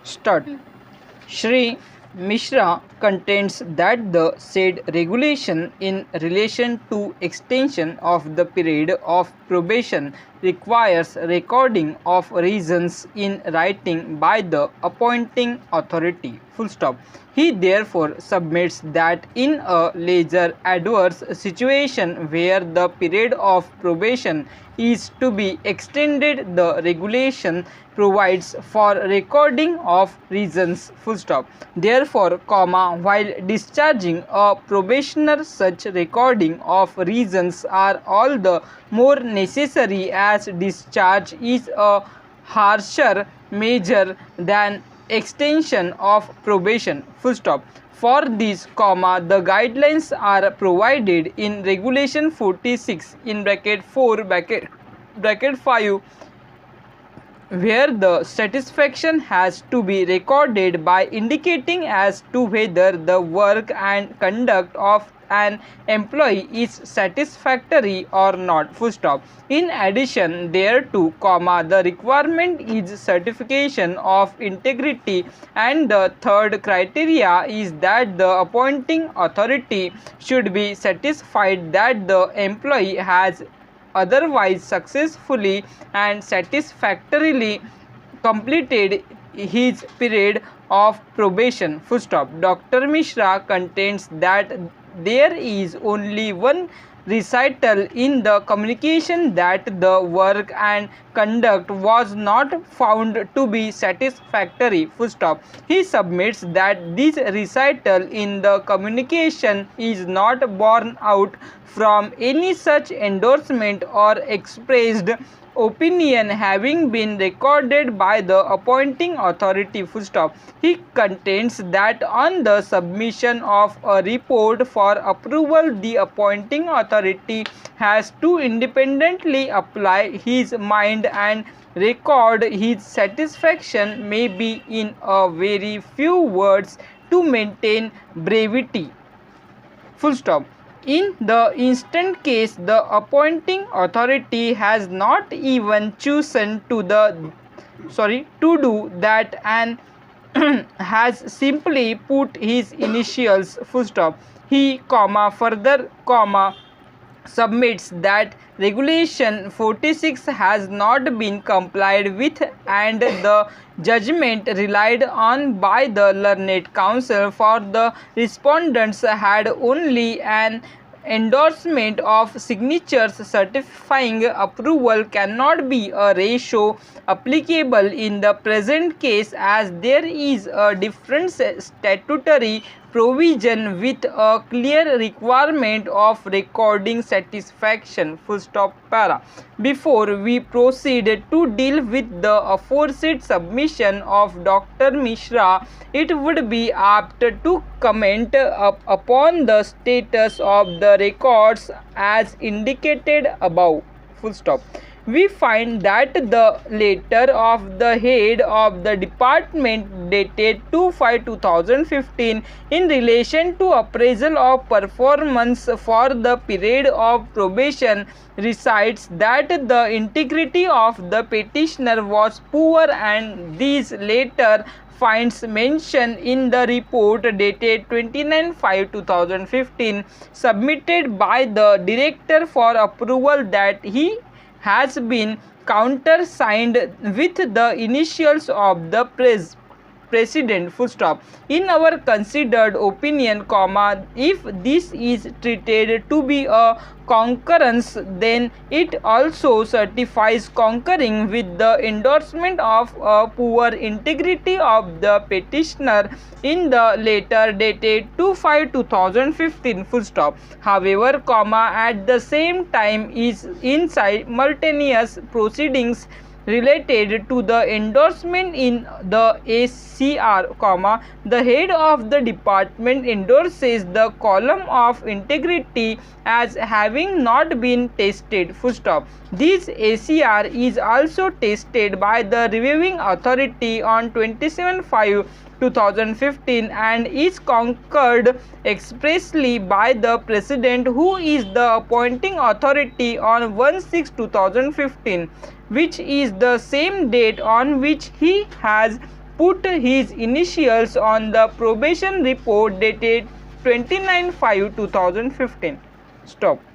Start. Shri Mishra contends that the said regulation in relation to extension of the period of probation requires recording of reasons in writing by the appointing authority. Full stop. He therefore submits that in a later adverse situation where the period of probation is to be extended, the regulation provides for recording of reasons. Full stop. Therefore, while discharging a probationer, such recording of reasons are all the more necessary as discharge is a harsher measure than extension of probation. Full stop. For this, the guidelines are provided in regulation 46 in bracket 4 bracket 5, where the satisfaction has to be recorded by indicating as to whether the work and conduct of an employee is satisfactory or not. Full stop. In addition thereto, the requirement is certification of integrity, and the third criteria is that the appointing authority should be satisfied that the employee has otherwise successfully and satisfactorily completed his period of probation. Full stop. Dr. Mishra contends that there is only one recital in the communication that the work and conduct was not found to be satisfactory. Full stop. He submits that this recital in the communication is not borne out from any such endorsement or expressed opinion having been recorded by the appointing authority. Full stop. He contends that on the submission of a report for approval, the appointing authority has to independently apply his mind and record his satisfaction, may be in a very few words, to maintain brevity. Full stop. In the instant case, the appointing authority has not even chosen to do that and has simply put his initials. Full stop. He further submits that regulation 46 has not been complied with, and the judgment relied on by the learned counsel for the respondents had only an endorsement of signatures certifying approval cannot be a ratio applicable in the present case, as there is a different statutory provision with a clear requirement of recording satisfaction. Full stop. Para. Before we proceed to deal with the aforesaid submission of Dr. Mishra, it would be apt to comment upon the status of the records as indicated above. Full stop. We find that the letter of the head of the department dated 2/5/2015 in relation to appraisal of performance for the period of probation recites that the integrity of the petitioner was poor, and this later finds mention in the report dated 29/5/2015 submitted by the director for approval that he has been countersigned with the initials of the president. Full stop. In our considered opinion, if this is treated to be a concurrence, then it also certifies concurring with the endorsement of a poor integrity of the petitioner in the letter dated 2/5/2015. Full stop. However, at the same time is in simultaneous proceedings related to the endorsement in the ACR, the head of the department endorses the column of integrity as having not been tested. Full stop. This ACR is also tested by the reviewing authority on 27/5/2015 and is concurred expressly by the president, who is the appointing authority, on 1/6/2015, which is the same date on which he has put his initials on the probation report dated 29/5/2015. Stop.